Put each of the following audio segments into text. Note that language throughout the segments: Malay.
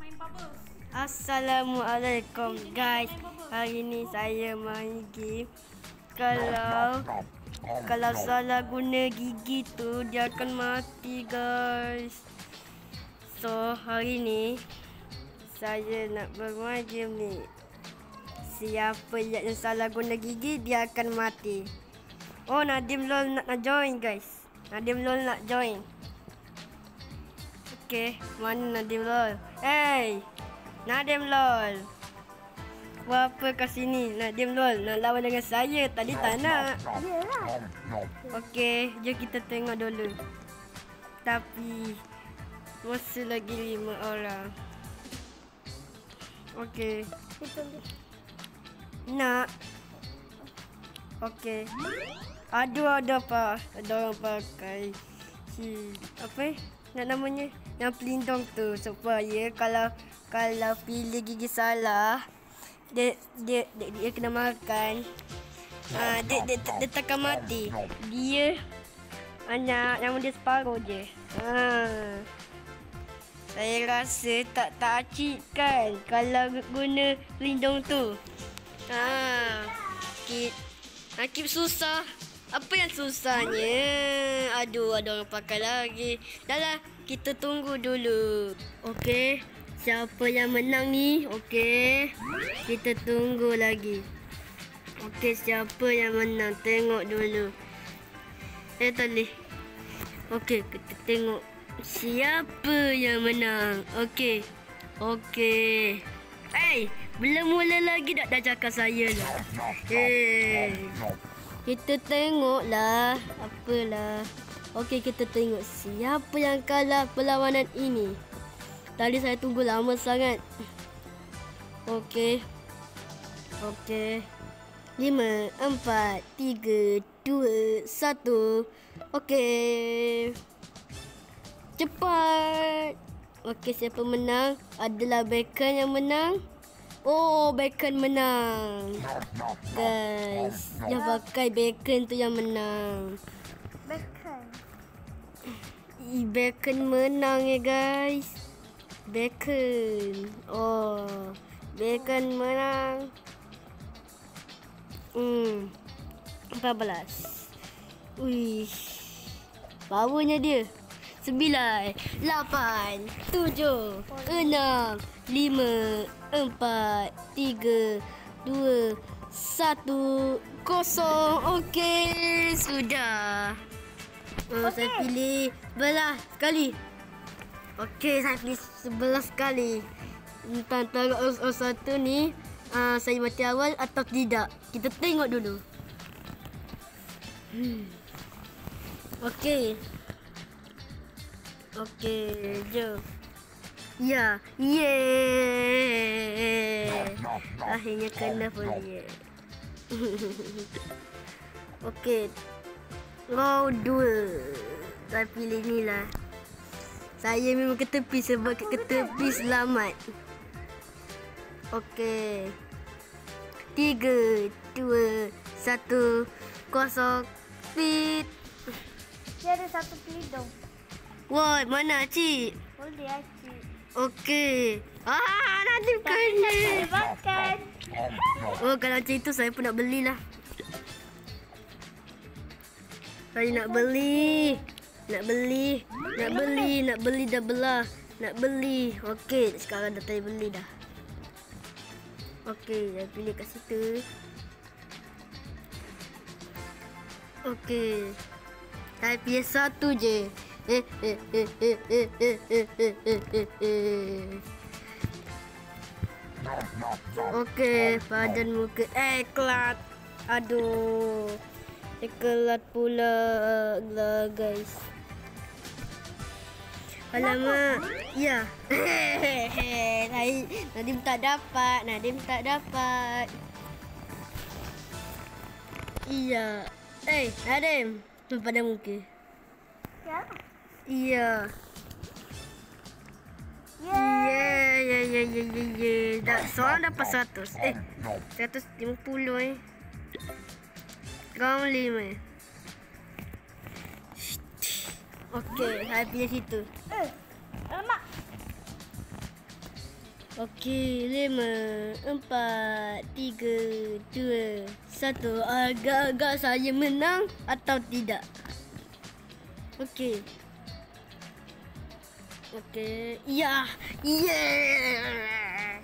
main bubbles. Assalamualaikum guys. Hari ni saya main game. Kalau salah guna gigi tu dia akan mati guys. So hari ni saya nak bermain game ni. Siapa yang salah guna gigi dia akan mati. Oh, Nadim Lol nak join guys. Nadim Lol nak join. Okay, mana Nadim Lol? Hey, Nadim Lol. Apa kat sini? Nadim Lol nak lawan dengan saya. Tadi tak nak. Okay, jom kita tengok dulu. Tapi masih lagi 5 orang. Okay. Nak. Okay. Ada apa? Ada orang pakai apa? Nak namanya? Yang pelindung tu supaya kalau pilih gigi salah dia kena makan. Dia takkan mati. Dia hanya yang dia separuh je. Saya rasa tak acik kan kalau guna pelindung tu. Akib susah. Apa yang susahnya? Aduh, ada orang pakai lagi. Dah lah, kita tunggu dulu. Okey, siapa yang menang ni? Okey, kita tunggu lagi. Okey, siapa yang menang? Tengok dulu. Tadi. Okey, kita tengok siapa yang menang. Okey. Belum mula lagi dah cakap saya lah. Kita tengoklah. Apalah. Okey, kita tengok siapa yang kalah perlawanan ini. Tadi saya tunggu lama sangat. Okey. 5, 4, 3, 2, 1. Okey. Cepat. Okey, siapa menang? Adalah Bacon yang menang. Oh, Bacon menang. Guys, yang pakai Bacon tu yang menang. Bacon menang ya guys. Bacon. Oh, Bacon menang. 14. Wih. Powernya dia. 9, 8, 7, 6, 5, 4, 3, 2, 1, 0. Okey, sudah. Saya pilih belah sekali. Okey, saya pilih sebelah sekali. Antara satu ni saya mati awal atau tidak. Kita tengok dulu. Okey, jom. Ya, akhirnya kena pun dia. Okey, round 2. Saya pilih ni lah. Saya memang ke tepi sebab ke tepi selamat. Okey, 3, 2, 1, 0. Speed. Dia ada satu pelindung. Woi, mana Cik? Boleh Cik. Okey. Nanti kena makan. Oh, kalau macam itu saya pun nak belilah. Saya nak beli. Nak beli dah belah. Nak beli. Okey, sekarang dah saya beli dah. Okey, saya pilih kat situ. Okey. Saya pilih satu je. Okey, padan muka kelat. Aduh. Kelat pula lah guys. Alamak. Ya. Nadim tak dapat. Iya. Nadim. Padan muka. Ya. Iya. Dah seorang dapat 100. 150 Round 5. Okey, saya pilih situ. Alamak. Okey, 5, 4, 3, 2, 1. Agak-agak saya menang atau tidak? Okey. Okey. Ya. Yeah.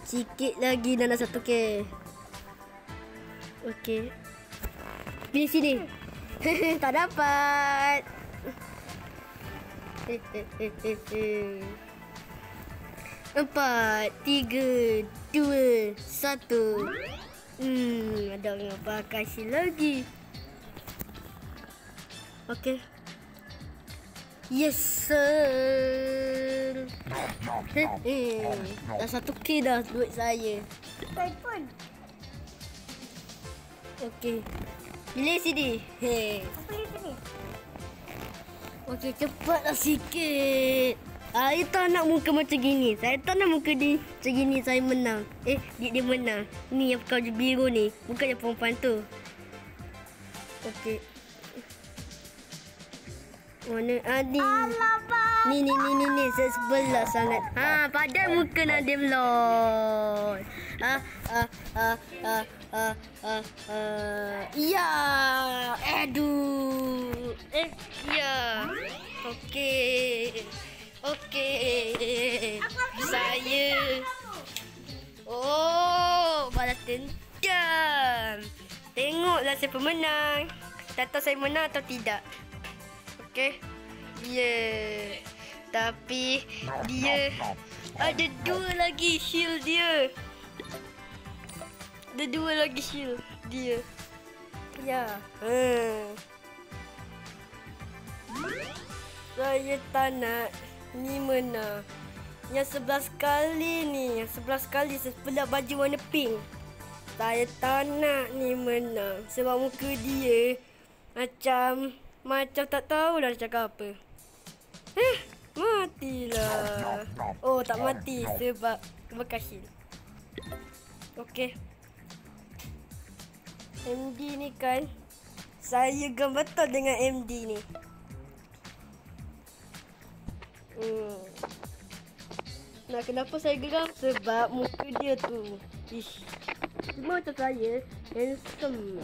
Sikit lagi dalam 1K. Okey. Pilih sini. Tak dapat. 4, 3, 2, 1. Ada orang pakai sil lagi. Okey. Yes, sir. Dah 1K dah duit saya. Telefon. Okey. Pilih sini. Apa yang sini? Okey, cepatlah sikit. Saya tak nak muka macam gini. Saya tak nak muka dia macam gini. Saya menang. Dia menang. Ni yang pakai baju biru ni. Bukannya perempuan tu. Okey. Mana Adi? Alamak. Ni. Sebelah sangat. Padahal muka Nadim Lord. Ya. Aduh. Ya. Okey. Saya. Oh, balas dendam. Tengoklah siapa menang. Tak tahu saya menang atau tidak. Okey. Yeah. Tapi dia ada 2 lagi shield dia. Ada 2 lagi shield dia. Ya. Saya tak nak ni menang. Yang 11 kali ni. Yang 11 kali sebelah baju warna pink. Saya tak nak ni menang. Sebab muka dia macam tak tahu dah cakap apa. Matilah. Oh, tak mati sebab bekas shield. Okey. MD ni kan, saya gam betul dengan MD ni. Nah, kenapa saya geram? Sebab muka dia tu. Ish. Cuma macam saya, handsome.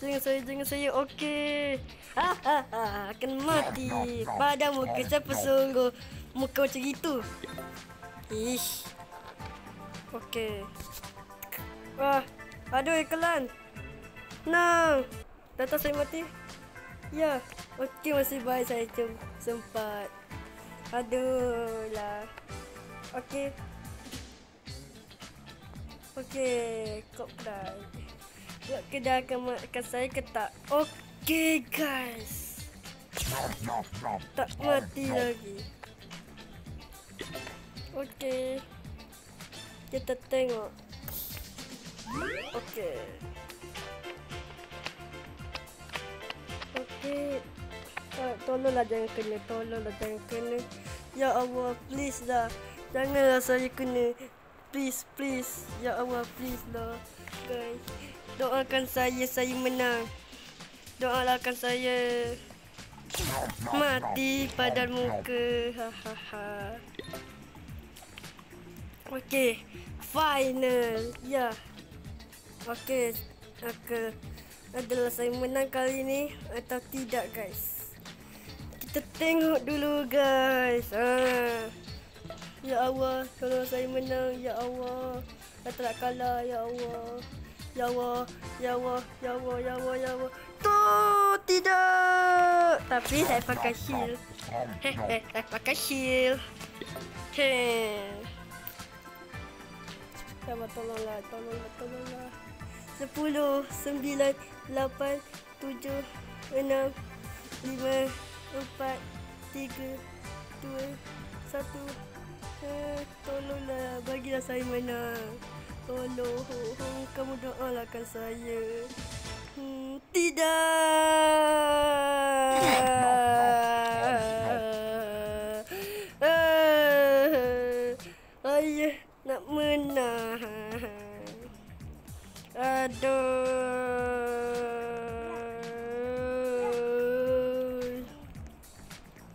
Jangan saya. Okey. Akan mati. Pada muka siapa sungguh muka macam gitu. Ish. Okey. Aduh iklan. Nah. Data saya mati. Ya. Okey, masih baik saya sempat. Aduh lah. Okey. Kop dah. Kedai akan saya ke tak? Okey guys. Tak mati lagi. Okey. Kita tengok. Okey. Tolonglah jangan kena. Ya Allah, please lah. Janganlah saya kena. Please. Ya Allah, please lah. Guys. Doakan saya menang. Doakan saya mati pada muka. Okey, final. Ya. Okey, adalah saya menang kali ni atau tidak guys? Kita tengok dulu guys. Ya Allah, tolong saya menang. Ya Allah, saya tak nak kalah. Ya Allah. Ya Allah. Tuh, tidak. Tapi saya pakai shield. Saya pakai shield. Sabar, tolonglah. 10, 9, 8, 7, 6, 5, 4, 3, 2, 1. Tolonglah, bagilah saya menang. Tolong, kamu doakan saya. Tidak. Ayah nak menang. Aduh.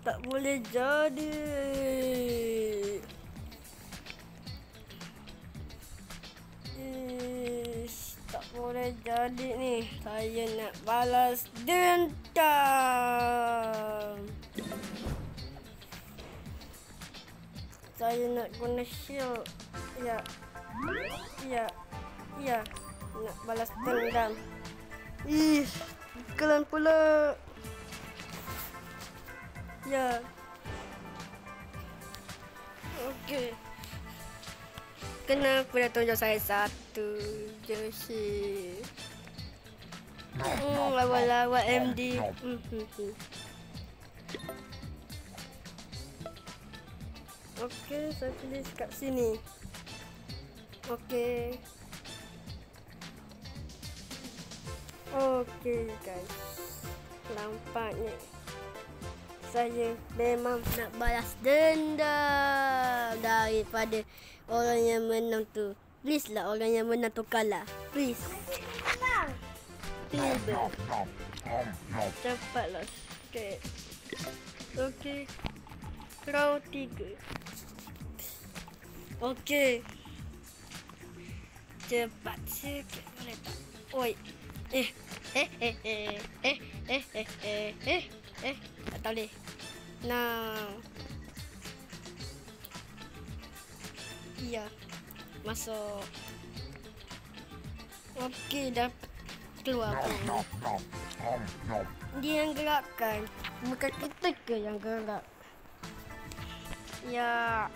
tak boleh jadi. Tak boleh jadi ni. Saya nak balas dendam. Saya nak guna shield. Ya. Nak balas dendam. Kalian pula. Ya. Okey. Kenapa dah tunjuk saya satu je sih? Lawan-lawan MD. Okey, saya pilih kat sini. Okey. Okey guys. Nampaknya saya memang nak balas dendam daripada orang yang menang tu. Please lah orang yang menang tu kalah. Please. Menang. Tidak. Cepatlah. Okey. Okey. Round 3. Okey. Cepat sikit boleh tak? Oi. Tak tahu deh. Nah. Iya. Masuk. Okey, dah keluar pun. Dia yang gerakkan. Bukan kita ke yang gerak. Ya.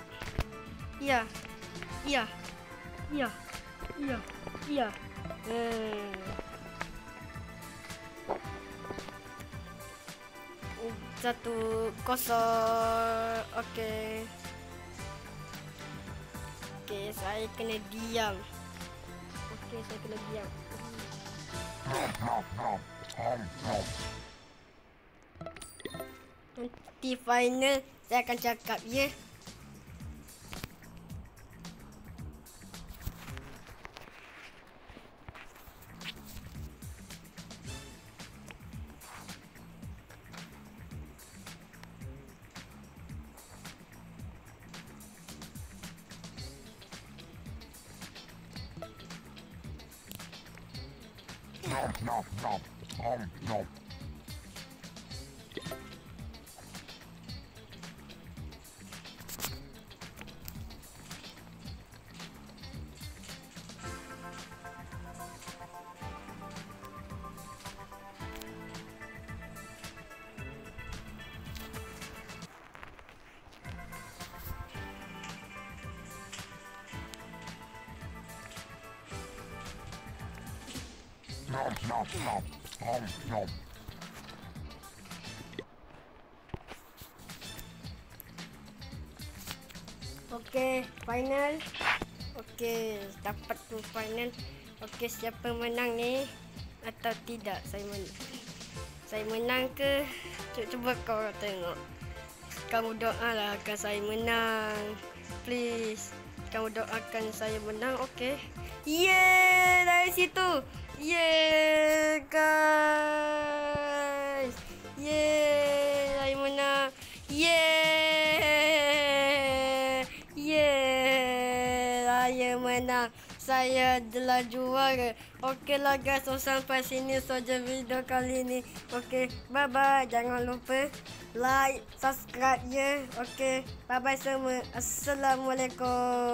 Satu kosong. Okey. Okey, saya kena diam. Nanti final saya akan cakap ya. Okey, final. Okey, dapat tu final. Okey, siapa menang ni atau tidak? Saya menang ke? Cuba kau tengok. Kamu doalah agar saya menang. Please. Kamu doakan saya menang, okey? Yeay, dari situ. Yeay, guys. Yeay, saya menang. Yeay, saya menang. Saya adalah juara. Okeylah guys, so sampai sini saja video kali ini. Okey, bye-bye. Jangan lupa like, subscribe ya. Okey, bye-bye semua. Assalamualaikum.